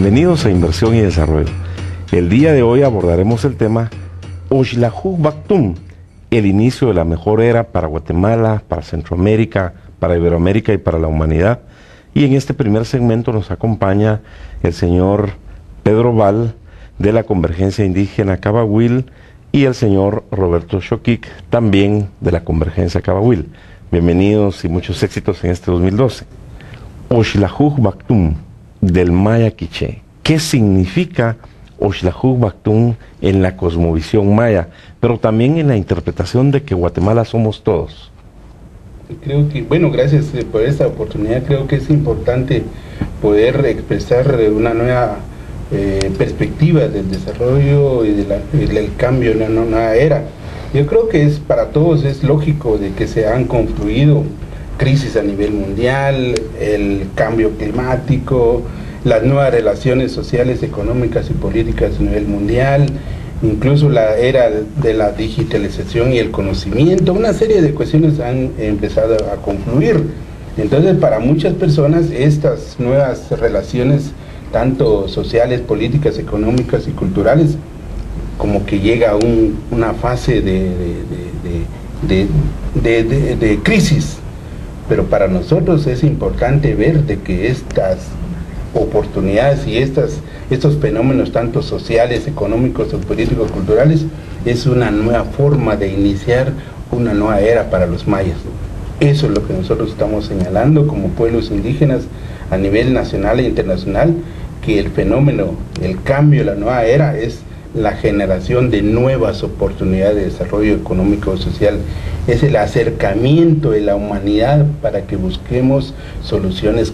Bienvenidos a Inversión y Desarrollo. El día de hoy abordaremos el tema Oxlajuj Baktum, el inicio de la mejor era para Guatemala, para Centroamérica, para Iberoamérica y para la humanidad. Y en este primer segmento nos acompaña el señor Pedro Val de la Convergencia Indígena Cabahuil y el señor Roberto Xoquic, también de la Convergencia Cabahuil. Bienvenidos y muchos éxitos en este 2012. Oxlajuj Baktum, del maya quiché. ¿Qué significa Oxlajuj Baktum en la cosmovisión maya, pero también en la interpretación de que Guatemala somos todos? Creo que, bueno, gracias por esta oportunidad. Creo que es importante poder expresar una nueva perspectiva del desarrollo y del cambio en una nueva era. Yo creo que para todos es lógico de que se han confluido crisis a nivel mundial, el cambio climático, las nuevas relaciones sociales, económicas y políticas a nivel mundial, incluso la era de la digitalización y el conocimiento. Una serie de cuestiones han empezado a confluir. Entonces, para muchas personas estas nuevas relaciones, tanto sociales, políticas, económicas y culturales, como que llega a una fase de crisis. Pero para nosotros es importante ver de que estas oportunidades y estos fenómenos tanto sociales, económicos, políticos, culturales, es una nueva forma de iniciar una nueva era para los mayas. Eso es lo que nosotros estamos señalando como pueblos indígenas a nivel nacional e internacional, que el fenómeno, el cambio, la nueva era es la generación de nuevas oportunidades de desarrollo económico y social, es el acercamiento de la humanidad para que busquemos soluciones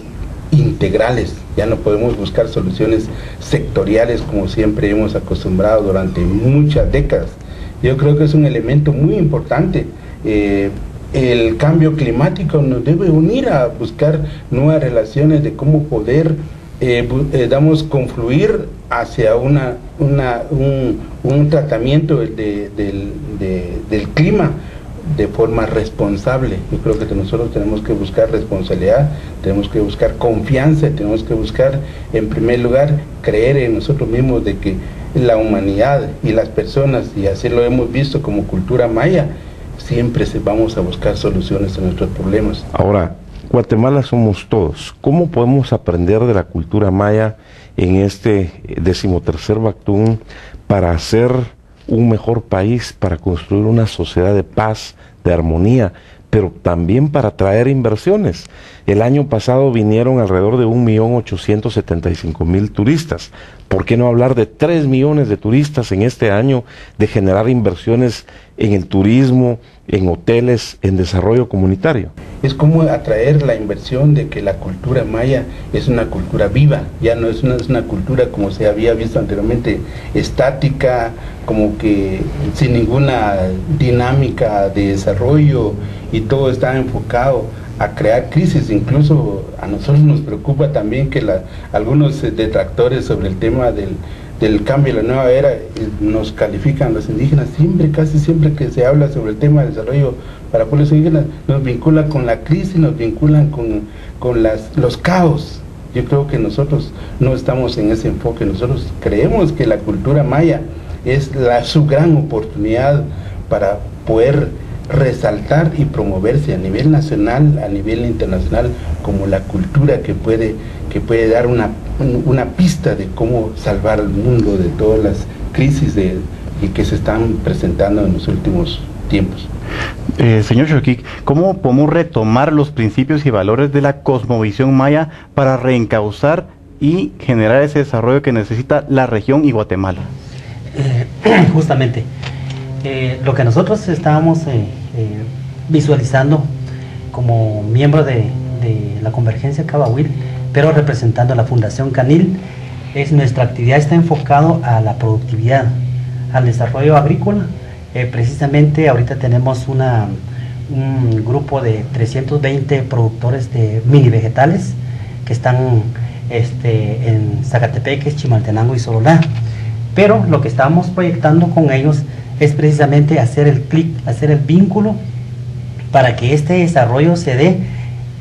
integrales. Ya no podemos buscar soluciones sectoriales como siempre hemos acostumbrado durante muchas décadas. Yo creo que es un elemento muy importante. El cambio climático nos debe unir a buscar nuevas relaciones de cómo poder confluir hacia un tratamiento del clima de forma responsable. Yo creo que nosotros tenemos que buscar responsabilidad, tenemos que buscar confianza, tenemos que buscar, en primer lugar, creer en nosotros mismos de que la humanidad y las personas, y así lo hemos visto como cultura maya, siempre vamos a buscar soluciones a nuestros problemas. Ahora, Guatemala somos todos. ¿Cómo podemos aprender de la cultura maya en este 13º Baktum para hacer un mejor país, para construir una sociedad de paz, de armonía, pero también para atraer inversiones? El año pasado vinieron alrededor de 1.875.000 turistas. ¿Por qué no hablar de 3 millones de turistas en este año, de generar inversiones en el turismo, en hoteles, en desarrollo comunitario? Es como atraer la inversión de que la cultura maya es una cultura viva, ya no es una cultura como se había visto anteriormente, estática, como que sin ninguna dinámica de desarrollo, y todo está enfocado a crear crisis. Incluso a nosotros nos preocupa también que algunos detractores sobre el tema del cambio de la nueva era nos califican los indígenas casi siempre que se habla sobre el tema del desarrollo para pueblos indígenas, nos vinculan con la crisis, nos vinculan con los caos. Yo creo que nosotros no estamos en ese enfoque. Nosotros creemos que la cultura maya es su gran oportunidad para poder resaltar y promoverse a nivel nacional, a nivel internacional, como la cultura que puede dar una pista de cómo salvar al mundo de todas las crisis y que se están presentando en los últimos tiempos. Señor Xoquic, ¿cómo podemos retomar los principios y valores de la cosmovisión maya para reencauzar y generar ese desarrollo que necesita la región y Guatemala? Justamente, lo que nosotros estábamos visualizando como miembro de la Convergencia Cabahuil, pero representando a la Fundación Canil, nuestra actividad está enfocado a la productividad, al desarrollo agrícola. Precisamente ahorita tenemos un grupo de 320 productores de mini vegetales que están en Zacatepeques, Chimaltenango y Sololá. Pero lo que estamos proyectando con ellos es precisamente hacer el clic, hacer el vínculo. Para que este desarrollo se dé,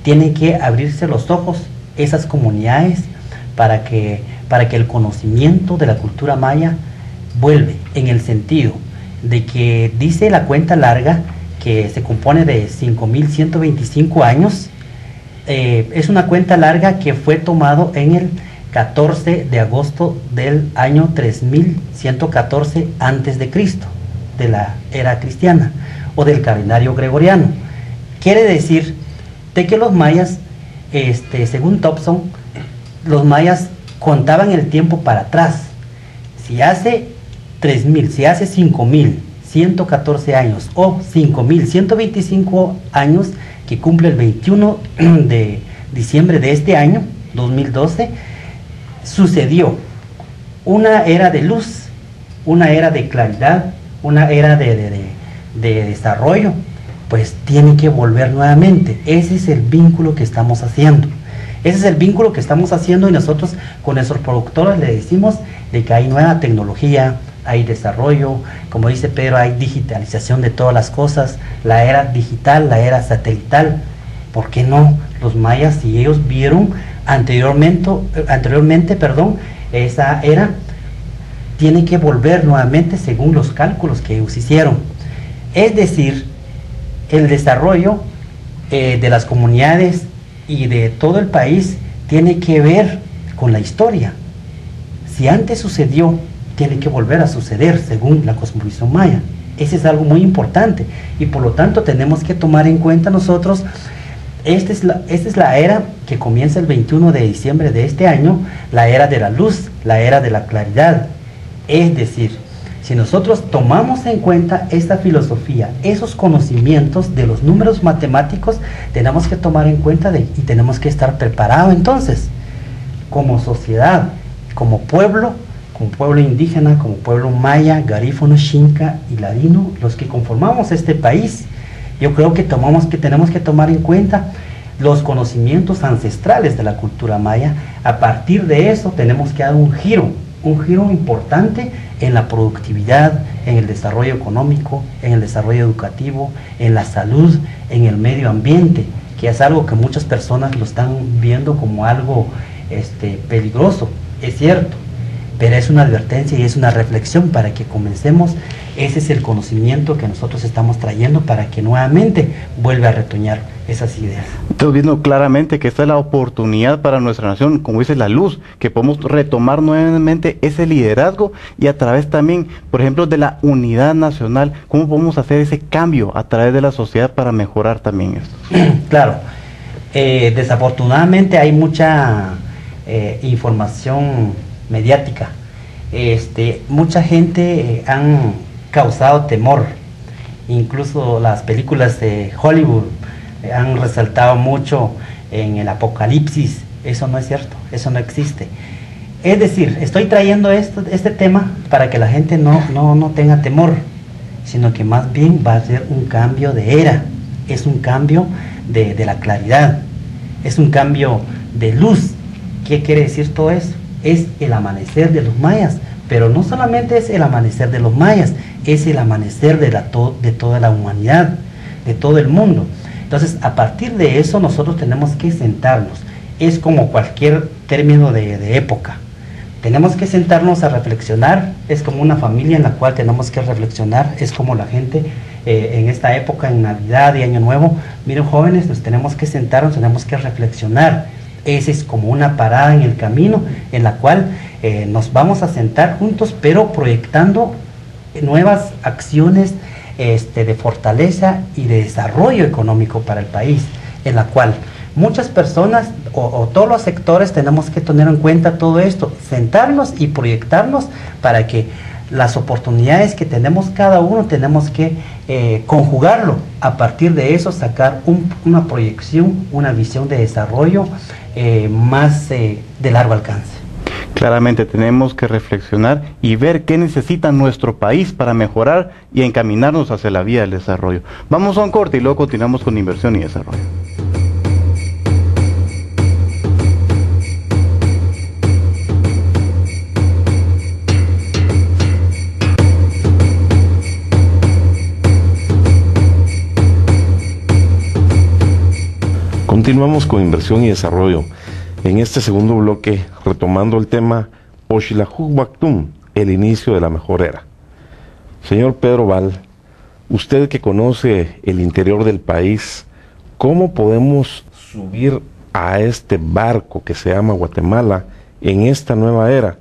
tienen que abrirse los ojos esas comunidades para para que el conocimiento de la cultura maya vuelve, en el sentido de que dice la cuenta larga que se compone de 5.125 años. Es una cuenta larga que fue tomado en el 14 de agosto del año 3114 antes de Cristo, de la era cristiana o del calendario gregoriano. Quiere decir de que los mayas, según Thompson, los mayas contaban el tiempo para atrás. Si hace 3.000, si hace 5.114 años o 5.125 años, que cumple el 21 de diciembre de este año, 2012, sucedió una era de luz, una era de claridad, una era de desarrollo, pues tiene que volver nuevamente. Ese es el vínculo que estamos haciendo. Ese es el vínculo que estamos haciendo, y nosotros con nuestros productores le decimos de que hay nueva tecnología, hay desarrollo, como dice Pedro, hay digitalización de todas las cosas, la era digital, la era satelital. ¿Por qué no? Los mayas, si ellos vieron anteriormente, esa era, tiene que volver nuevamente según los cálculos que ellos hicieron. Es decir, el desarrollo de las comunidades y de todo el país tiene que ver con la historia. Si antes sucedió, tiene que volver a suceder según la cosmovisión maya. Ese es algo muy importante, y por lo tanto tenemos que tomar en cuenta nosotros, esta es la era que comienza el 21 de diciembre de este año, la era de la luz, la era de la claridad. Es decir, si nosotros tomamos en cuenta esta filosofía, esos conocimientos de los números matemáticos, tenemos que tomar en cuenta y tenemos que estar preparados entonces, como sociedad, como pueblo indígena, como pueblo maya, garífono, xinca y ladino, los que conformamos este país. Yo creo que tenemos que tomar en cuenta los conocimientos ancestrales de la cultura maya. A partir de eso tenemos que dar un giro importante en la productividad, en el desarrollo económico, en el desarrollo educativo, en la salud, en el medio ambiente, que es algo que muchas personas lo están viendo como algo peligroso. Es cierto, pero es una advertencia y es una reflexión para que comencemos. Ese es el conocimiento que nosotros estamos trayendo para que nuevamente vuelva a retoñar esas ideas. Estamos viendo claramente que esta es la oportunidad para nuestra nación, como dice la luz, que podemos retomar nuevamente ese liderazgo, y a través también, por ejemplo, de la unidad nacional, cómo podemos hacer ese cambio a través de la sociedad para mejorar también esto. Claro, desafortunadamente hay mucha información mediática. Mucha gente han causado temor, incluso las películas de Hollywood han resaltado mucho en el apocalipsis. Eso no es cierto, eso no existe. Es decir, estoy trayendo este tema para que la gente no tenga temor, sino que más bien va a ser un cambio de era, es un cambio de la claridad, es un cambio de luz. ¿Qué quiere decir todo eso? Es el amanecer de los mayas, pero no solamente es el amanecer de los mayas, es el amanecer de toda la humanidad, de todo el mundo. Entonces, a partir de eso nosotros tenemos que sentarnos. Es como cualquier término de época. Tenemos que sentarnos a reflexionar. Es como una familia en la cual tenemos que reflexionar. Es como la gente en esta época, en Navidad y Año Nuevo. Miren, jóvenes, nos tenemos que sentarnos, tenemos que reflexionar. Esa es como una parada en el camino en la cual nos vamos a sentar juntos, pero proyectando nuevas acciones de fortaleza y de desarrollo económico para el país, en la cual muchas personas o todos los sectores tenemos que tener en cuenta todo esto, sentarnos y proyectarnos para que las oportunidades que tenemos cada uno tenemos que conjugarlo. A partir de eso sacar una proyección, una visión de desarrollo más de largo alcance. Claramente tenemos que reflexionar y ver qué necesita nuestro país para mejorar y encaminarnos hacia la vía del desarrollo. Vamos a un corte y luego continuamos con inversión y desarrollo. Continuamos con inversión y desarrollo. En este segundo bloque, retomando el tema Oxlajuc Bactum, el inicio de la mejor era. Señor Pedro Val, usted que conoce el interior del país, ¿cómo podemos subir a este barco que se llama Guatemala en esta nueva era?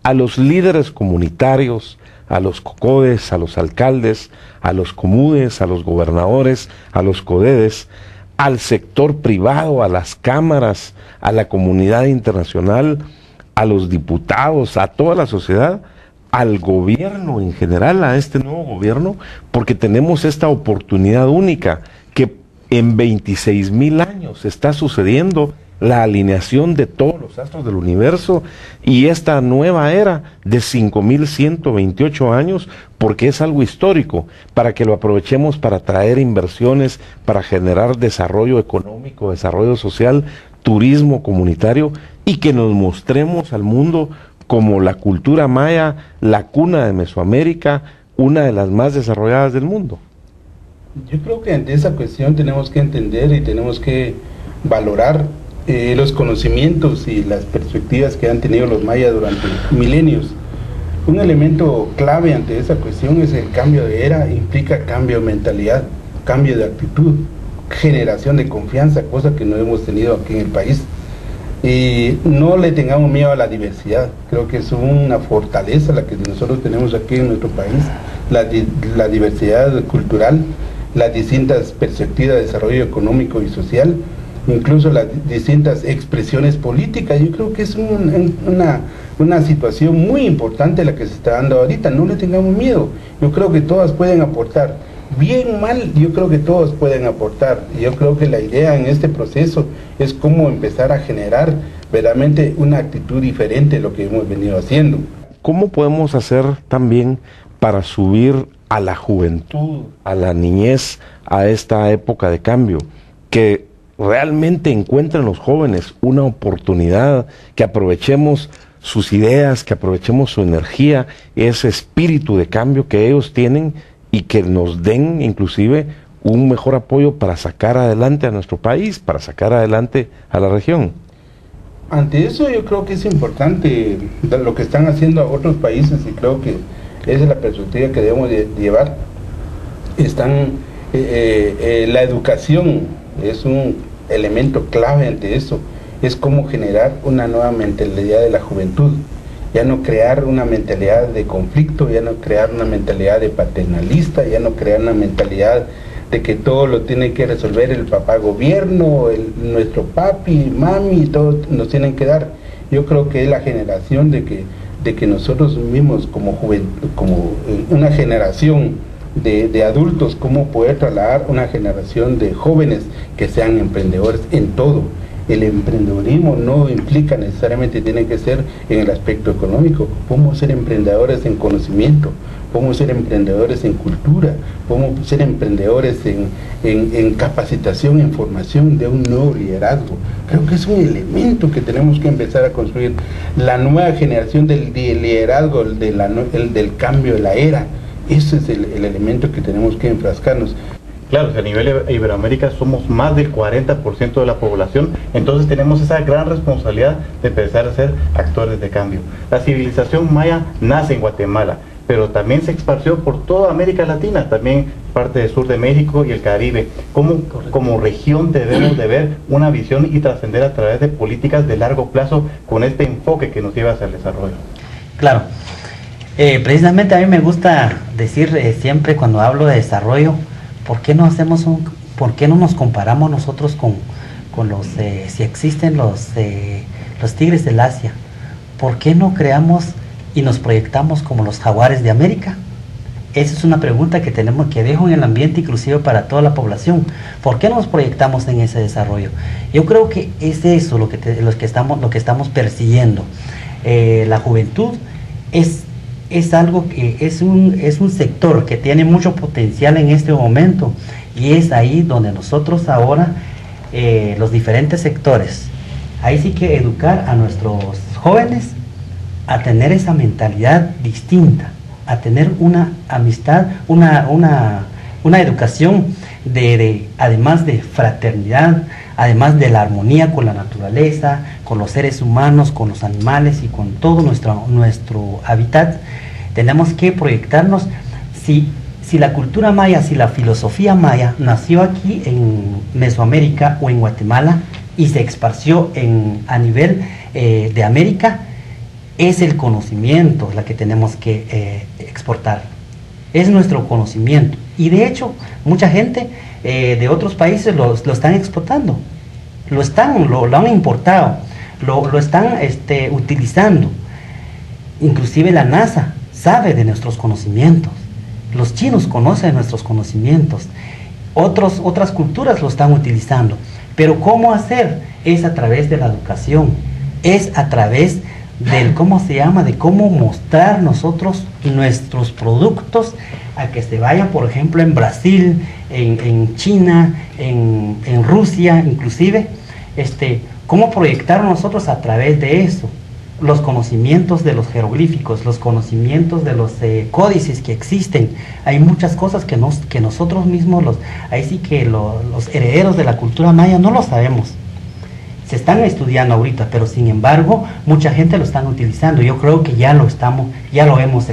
A los líderes comunitarios, a los COCODES, a los alcaldes, a los comudes, a los gobernadores, a los CODEDES, al sector privado, a las cámaras, a la comunidad internacional, a los diputados, a toda la sociedad, al gobierno en general, a este nuevo gobierno, porque tenemos esta oportunidad única que en 26,000 años está sucediendo la alineación de todos los astros del universo y esta nueva era de 5,128 años, porque es algo histórico, para que lo aprovechemos para traer inversiones, para generar desarrollo económico, desarrollo social, turismo comunitario, y que nos mostremos al mundo como la cultura maya, la cuna de Mesoamérica, una de las más desarrolladas del mundo. Yo creo que ante esa cuestión tenemos que entender y tenemos que valorar los conocimientos y las perspectivas que han tenido los mayas durante milenios. Un elemento clave ante esa cuestión es el cambio de era, implica cambio de mentalidad, cambio de actitud, generación de confianza, cosa que no hemos tenido aquí en el país. Y no le tengamos miedo a la diversidad, creo que es una fortaleza la que nosotros tenemos aquí en nuestro país, la diversidad cultural, las distintas perspectivas de desarrollo económico y social, incluso las distintas expresiones políticas. Yo creo que es una situación muy importante la que se está dando ahorita. No le tengamos miedo, yo creo que todas pueden aportar, bien, mal, yo creo que todos pueden aportar. Yo creo que la idea en este proceso es cómo empezar a generar verdaderamente una actitud diferente de lo que hemos venido haciendo. ¿Cómo podemos hacer también para subir a la juventud, a la niñez, a esta época de cambio, que realmente encuentren los jóvenes una oportunidad, que aprovechemos sus ideas, que aprovechemos su energía, ese espíritu de cambio que ellos tienen, y que nos den inclusive un mejor apoyo para sacar adelante a nuestro país, para sacar adelante a la región? Ante eso yo creo que es importante lo que están haciendo a otros países, y creo que esa es la perspectiva que debemos de llevar. La educación es un elemento clave ante eso, es cómo generar una nueva mentalidad de la juventud, ya no crear una mentalidad de conflicto, ya no crear una mentalidad de paternalista, ya no crear una mentalidad de que todo lo tiene que resolver el papá gobierno, nuestro papi, mami, todo nos tienen que dar. Yo creo que es la generación de que nosotros mismos como una generación de adultos, cómo poder trasladar una generación de jóvenes que sean emprendedores en todo. El emprendedurismo no implica necesariamente, tiene que ser en el aspecto económico. Podemos ser emprendedores en conocimiento, podemos ser emprendedores en cultura, podemos ser emprendedores en capacitación, en formación de un nuevo liderazgo. Creo que es un elemento que tenemos que empezar a construir. La nueva generación del liderazgo, del cambio de la era, ese es el elemento que tenemos que enfrascarnos. Claro, a nivel Iberoamérica somos más del 40% de la población, entonces tenemos esa gran responsabilidad de empezar a ser actores de cambio. La civilización maya nace en Guatemala, pero también se esparció por toda América Latina, también parte del sur de México y el Caribe. Como región debemos de ver una visión y trascender a través de políticas de largo plazo con este enfoque que nos lleva hacia el desarrollo. Claro, precisamente a mí me gusta decir siempre cuando hablo de desarrollo, ¿por qué no nos comparamos nosotros con los, si existen los tigres del Asia? ¿Por qué no creamos y nos proyectamos como los jaguares de América? Esa es una pregunta que dejo en el ambiente inclusive para toda la población. ¿Por qué no nos proyectamos en ese desarrollo? Yo creo que es eso lo que estamos persiguiendo. La juventud es algo que es un sector que tiene mucho potencial en este momento, y es ahí donde nosotros ahora, los diferentes sectores, ahí sí que educar a nuestros jóvenes a tener esa mentalidad distinta, a tener una amistad, una una educación además de fraternidad, además de la armonía con la naturaleza, con los seres humanos, con los animales y con todo nuestro hábitat. Tenemos que proyectarnos. Si la cultura maya, si la filosofía maya nació aquí en Mesoamérica o en Guatemala y se esparció a nivel de América, es el conocimiento la que tenemos que exportar. Es nuestro conocimiento. Y de hecho, mucha gente de otros países lo están exportando. Lo han importado. Lo están utilizando. Inclusive la NASA sabe de nuestros conocimientos. Los chinos conocen nuestros conocimientos. Otras culturas lo están utilizando. Pero ¿cómo hacer? Es a través de la educación. Es a través del de cómo mostrar nosotros nuestros productos a que se vayan, por ejemplo, en Brasil, en China, en Rusia, inclusive, cómo proyectar nosotros a través de eso los conocimientos de los jeroglíficos, los conocimientos de los códices que existen. Hay muchas cosas que nosotros mismos, los herederos de la cultura maya, no lo sabemos. Se están estudiando ahorita, pero sin embargo mucha gente lo están utilizando. Yo creo que ya lo hemos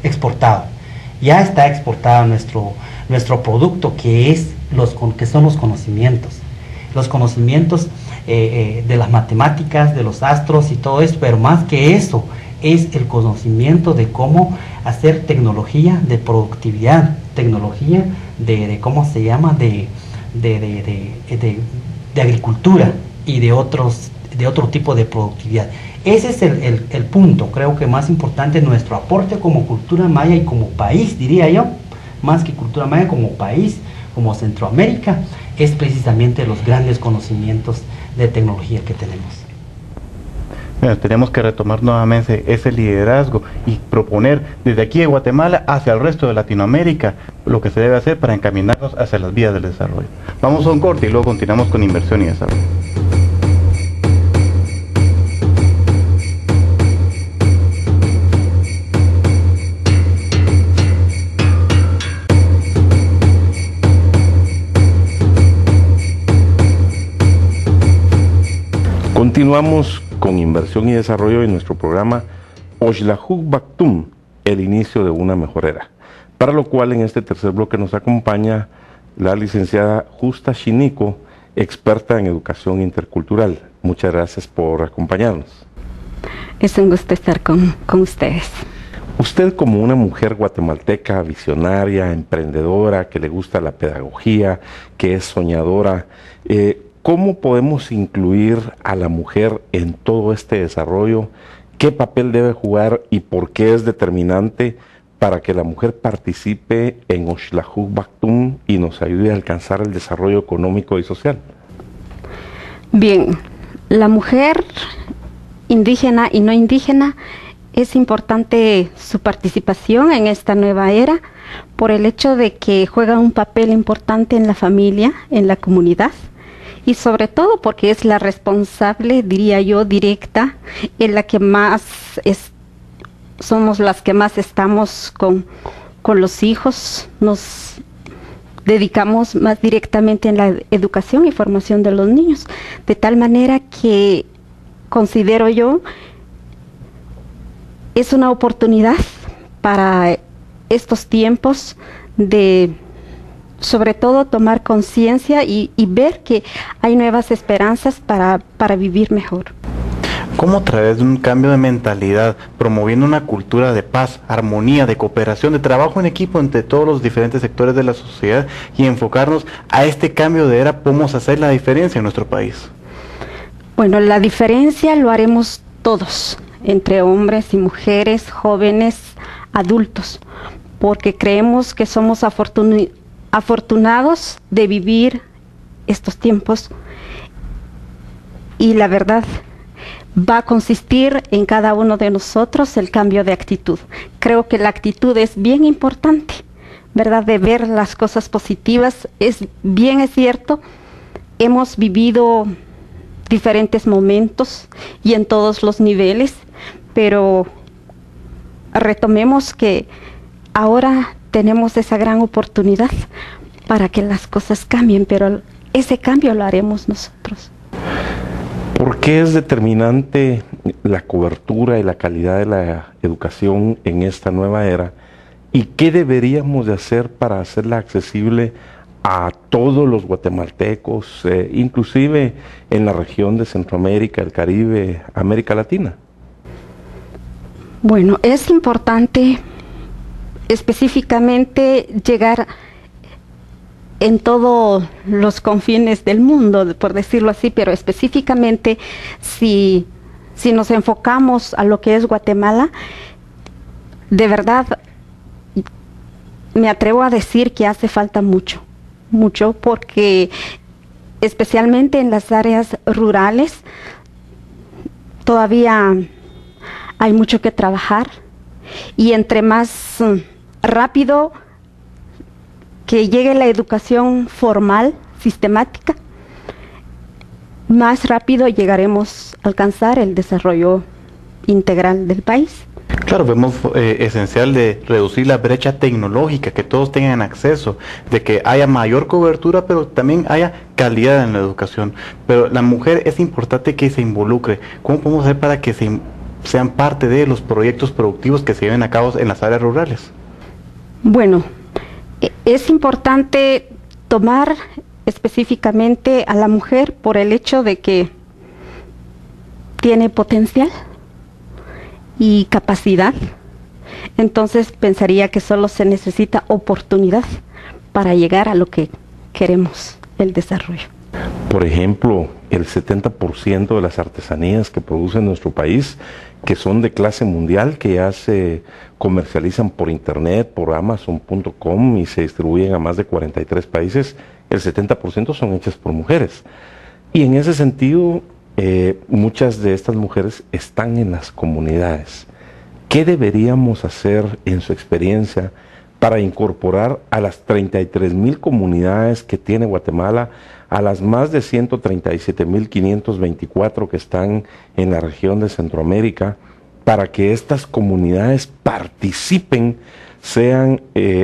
exportado. Ya está exportado nuestro producto, que son los conocimientos. Los conocimientos de las matemáticas, de los astros y todo eso, pero más que eso, es el conocimiento de cómo hacer tecnología de productividad, tecnología de agricultura y de otro tipo de productividad. Ese es el punto, creo que más importante, nuestro aporte como cultura maya y como país, diría yo, más que cultura maya, como país, como Centroamérica, es precisamente los grandes conocimientos de tecnología que tenemos. Bueno, tenemos que retomar nuevamente ese liderazgo y proponer desde aquí de Guatemala hacia el resto de Latinoamérica lo que se debe hacer para encaminarnos hacia las vías del desarrollo. Vamos a un corte y luego continuamos con inversión y desarrollo. Continuamos con inversión y desarrollo en nuestro programa Oxlajuc Bactum, el inicio de una mejor era. Para lo cual en este tercer bloque nos acompaña la licenciada Justa Chinico, experta en educación intercultural. Muchas gracias por acompañarnos. Es un gusto estar con ustedes. Usted, como una mujer guatemalteca visionaria, emprendedora, que le gusta la pedagogía, que es soñadora, ¿cómo podemos incluir a la mujer en todo este desarrollo? ¿Qué papel debe jugar y por qué es determinante para que la mujer participe en Oxlajuc Bactum y nos ayude a alcanzar el desarrollo económico y social? Bien, la mujer indígena y no indígena, es importante su participación en esta nueva era por el hecho de que juega un papel importante en la familia, en la comunidad, y sobre todo porque es la responsable, diría yo, directa, en la que más somos las que más estamos con los hijos, nos dedicamos más directamente en la educación y formación de los niños, de tal manera que considero yo es una oportunidad para estos tiempos de sobre todo tomar conciencia y ver que hay nuevas esperanzas para vivir mejor. ¿Cómo a través de un cambio de mentalidad, promoviendo una cultura de paz, armonía, de cooperación, de trabajo en equipo entre todos los diferentes sectores de la sociedad y enfocarnos a este cambio de era, podemos hacer la diferencia en nuestro país? Bueno, la diferencia lo haremos todos, entre hombres y mujeres, jóvenes, adultos, porque creemos que somos afortunados de vivir estos tiempos y la verdad va a consistir en cada uno de nosotros el cambio de actitud. Creo que la actitud es bien importante, ¿verdad? De ver las cosas positivas. Es cierto, hemos vivido diferentes momentos y en todos los niveles, pero retomemos que ahora tenemos esa gran oportunidad para que las cosas cambien, pero ese cambio lo haremos nosotros. ¿Por qué es determinante la cobertura y la calidad de la educación en esta nueva era? ¿Y qué deberíamos de hacer para hacerla accesible a todos los guatemaltecos, inclusive en la región de Centroamérica, el Caribe, América Latina? Bueno, es importante específicamente llegar en todos los confines del mundo, por decirlo así, pero específicamente si nos enfocamos a lo que es Guatemala, de verdad me atrevo a decir que hace falta mucho, porque especialmente en las áreas rurales todavía hay mucho que trabajar, y entre más rápido que llegue la educación formal, sistemática, más rápido llegaremos a alcanzar el desarrollo integral del país. Claro, vemos esencial de reducir la brecha tecnológica, que todos tengan acceso, de que haya mayor cobertura, pero también haya calidad en la educación. Pero la mujer es importante que se involucre. ¿Cómo podemos hacer para que sean parte de los proyectos productivos que se lleven a cabo en las áreas rurales? Bueno, es importante tomar específicamente a la mujer por el hecho de que tiene potencial y capacidad. Entonces pensaría que solo se necesita oportunidad para llegar a lo que queremos, el desarrollo. Por ejemplo, el 70% de las artesanías que produce nuestro país, que son de clase mundial, que ya se comercializan por internet, por Amazon.com, y se distribuyen a más de 43 países, el 70% son hechas por mujeres. Y en ese sentido, muchas de estas mujeres están en las comunidades. ¿Qué deberíamos hacer, en su experiencia, para incorporar a las 33,000 comunidades que tiene Guatemala, a las más de 137,524 que están en la región de Centroamérica, para que estas comunidades participen, sean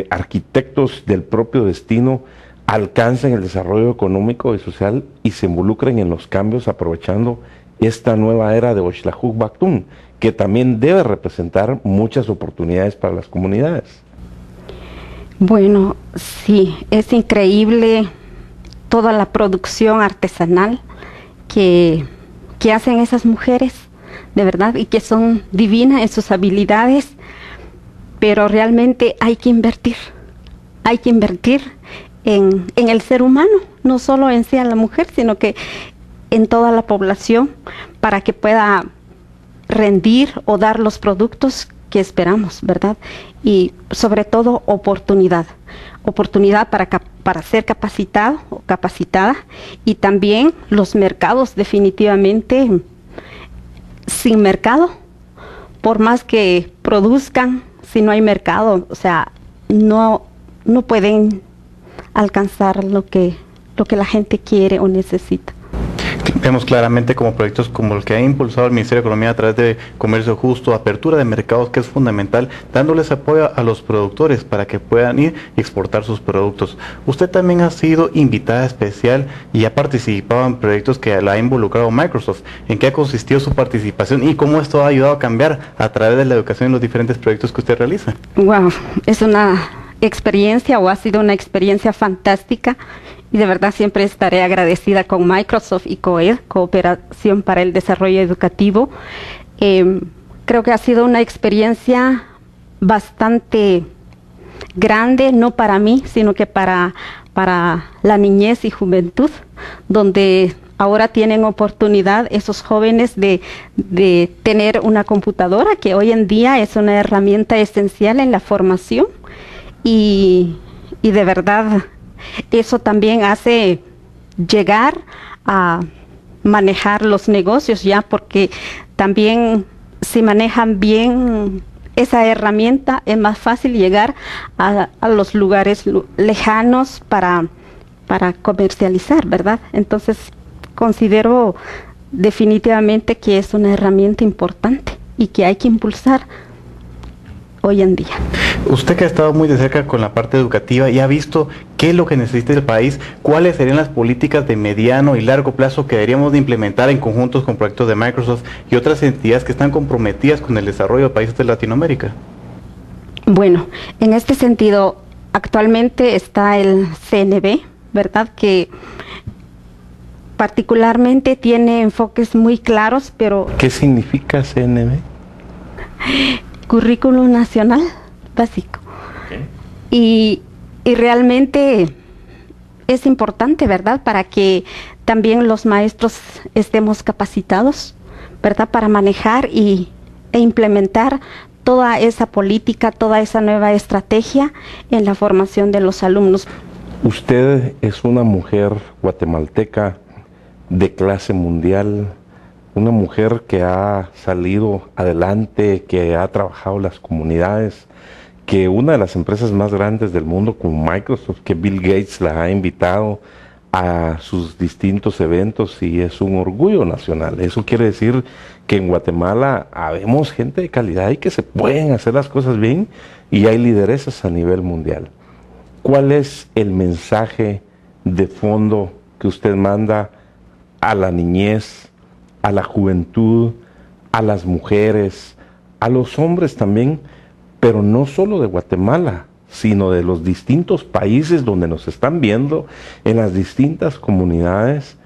arquitectos del propio destino, alcancen el desarrollo económico y social y se involucren en los cambios, aprovechando esta nueva era de Oxlajuc Bactum, que también debe representar muchas oportunidades para las comunidades? Bueno, sí, es increíble toda la producción artesanal que hacen esas mujeres, de verdad, y que son divinas en sus habilidades, pero realmente hay que invertir en el ser humano, no solo en sí a la mujer, sino que en toda la población, para que pueda rendir o dar los productos que esperamos, ¿verdad? Y sobre todo oportunidad para ser capacitado o capacitada, y también los mercados. Definitivamente sin mercado, por más que produzcan, si no hay mercado, o sea, no pueden alcanzar lo que la gente quiere o necesita. Vemos claramente como proyectos como el que ha impulsado el Ministerio de Economía a través de Comercio Justo, apertura de mercados, que es fundamental, dándoles apoyo a los productores para que puedan ir y exportar sus productos. Usted también ha sido invitada especial y ha participado en proyectos que la ha involucrado Microsoft. ¿En qué ha consistido su participación y cómo esto ha ayudado a cambiar a través de la educación en los diferentes proyectos que usted realiza? Wow, es una experiencia, o ha sido una experiencia fantástica, y de verdad siempre estaré agradecida con Microsoft y COED, Cooperación para el Desarrollo Educativo. Creo que ha sido una experiencia bastante grande, no para mí, sino que para la niñez y juventud, donde ahora tienen oportunidad esos jóvenes de tener una computadora, que hoy en día es una herramienta esencial en la formación, y de verdad eso también hace llegar a manejar los negocios ya, porque también si manejan bien esa herramienta es más fácil llegar a los lugares lejanos para comercializar, ¿verdad? Entonces considero definitivamente que es una herramienta importante y que hay que impulsar hoy en día. Usted que ha estado muy de cerca con la parte educativa y ha visto qué es lo que necesita el país, ¿cuáles serían las políticas de mediano y largo plazo que deberíamos de implementar en conjuntos con proyectos de Microsoft y otras entidades que están comprometidas con el desarrollo de países de Latinoamérica? Bueno, en este sentido, actualmente está el CNB, ¿verdad? Que particularmente tiene enfoques muy claros, pero... ¿Qué significa CNB? Currículum Nacional Básico. Okay. Y realmente es importante, ¿verdad? Para que también los maestros estemos capacitados, ¿verdad? Para manejar e implementar toda esa política, toda esa nueva estrategia en la formación de los alumnos. Usted es una mujer guatemalteca de clase mundial, una mujer que ha salido adelante, que ha trabajado en las comunidades, que una de las empresas más grandes del mundo como Microsoft, que Bill Gates la ha invitado a sus distintos eventos y es un orgullo nacional. Eso quiere decir que en Guatemala habemos gente de calidad y que se pueden hacer las cosas bien y hay lideresas a nivel mundial. ¿Cuál es el mensaje de fondo que usted manda a la niñez, a la juventud, a las mujeres, a los hombres también, pero no solo de Guatemala, sino de los distintos países donde nos están viendo, en las distintas comunidades,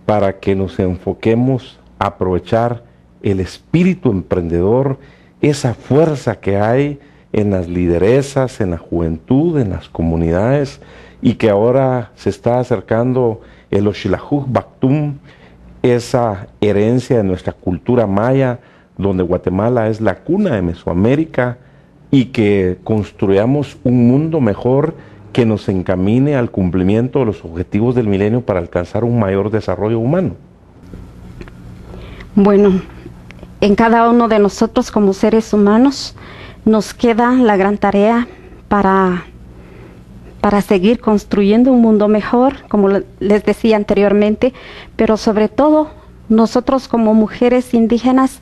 para que nos enfoquemos a aprovechar el espíritu emprendedor, esa fuerza que hay en las lideresas, en la juventud, en las comunidades, y que ahora se está acercando el Oxlajuj Bactum, esa herencia de nuestra cultura maya, donde Guatemala es la cuna de Mesoamérica, y que construyamos un mundo mejor que nos encamine al cumplimiento de los objetivos del milenio para alcanzar un mayor desarrollo humano. Bueno, en cada uno de nosotros como seres humanos nos queda la gran tarea para seguir construyendo un mundo mejor, como les decía anteriormente, pero sobre todo nosotros como mujeres indígenas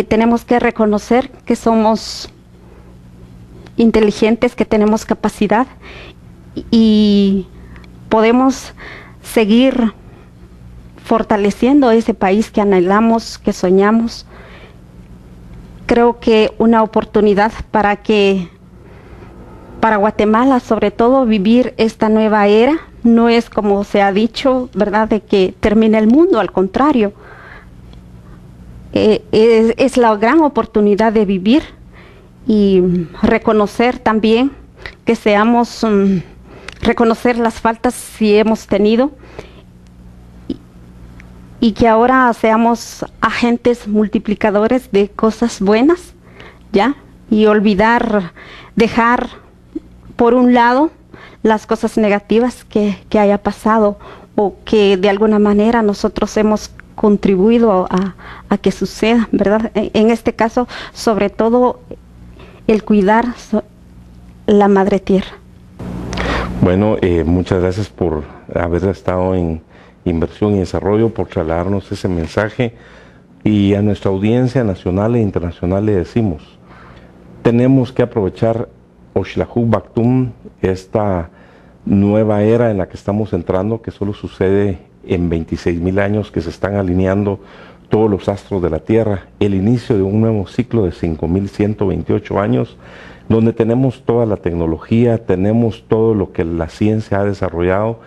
tenemos que reconocer que somos inteligentes, que tenemos capacidad y podemos seguir fortaleciendo ese país que anhelamos, que soñamos. Creo que una oportunidad para Guatemala, sobre todo, vivir esta nueva era, no es como se ha dicho, ¿verdad?, de que termine el mundo, al contrario. Es la gran oportunidad de vivir y reconocer también que reconocer las faltas si hemos tenido y que ahora seamos agentes multiplicadores de cosas buenas, ¿ya? Y dejar por un lado las cosas negativas que haya pasado o que de alguna manera nosotros hemos contribuido a que suceda, ¿verdad? En este caso, sobre todo, el cuidar la madre tierra. Bueno, muchas gracias por haber estado en Inversión y Desarrollo, por trasladarnos ese mensaje, y a nuestra audiencia nacional e internacional le decimos, tenemos que aprovechar Oxlajuj Bactum, esta nueva era en la que estamos entrando, que solo sucede en 26,000 años, que se están alineando todos los astros de la Tierra, el inicio de un nuevo ciclo de 5,128 años, donde tenemos toda la tecnología, tenemos todo lo que la ciencia ha desarrollado,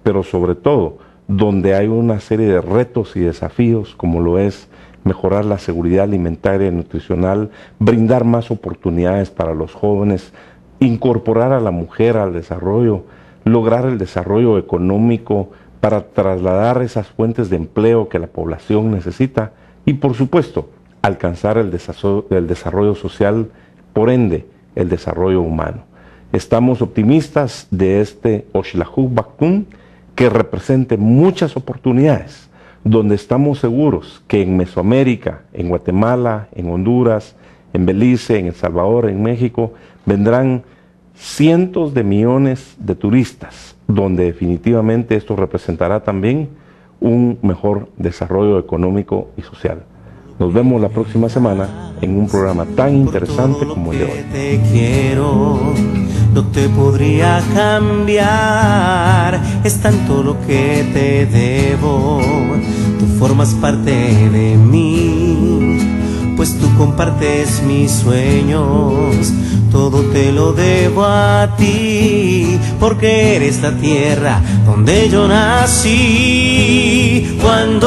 pero sobre todo, donde hay una serie de retos y desafíos, como lo es mejorar la seguridad alimentaria y nutricional, brindar más oportunidades para los jóvenes, incorporar a la mujer al desarrollo, lograr el desarrollo económico, para trasladar esas fuentes de empleo que la población necesita y, por supuesto, alcanzar el desarrollo social, por ende, el desarrollo humano. Estamos optimistas de este Oxlajuj Bactum, que represente muchas oportunidades, donde estamos seguros que en Mesoamérica, en Guatemala, en Honduras, en Belice, en El Salvador, en México, vendrán cientos de millones de turistas, donde definitivamente esto representará también un mejor desarrollo económico y social. Nos vemos la próxima semana en un programa tan interesante como el de hoy. Te quiero, no te podría cambiar, es tanto lo que te debo, tú formas parte de mí, pues tú compartes mis sueños, todo te lo debo a ti, porque eres la tierra donde yo nací. Cuando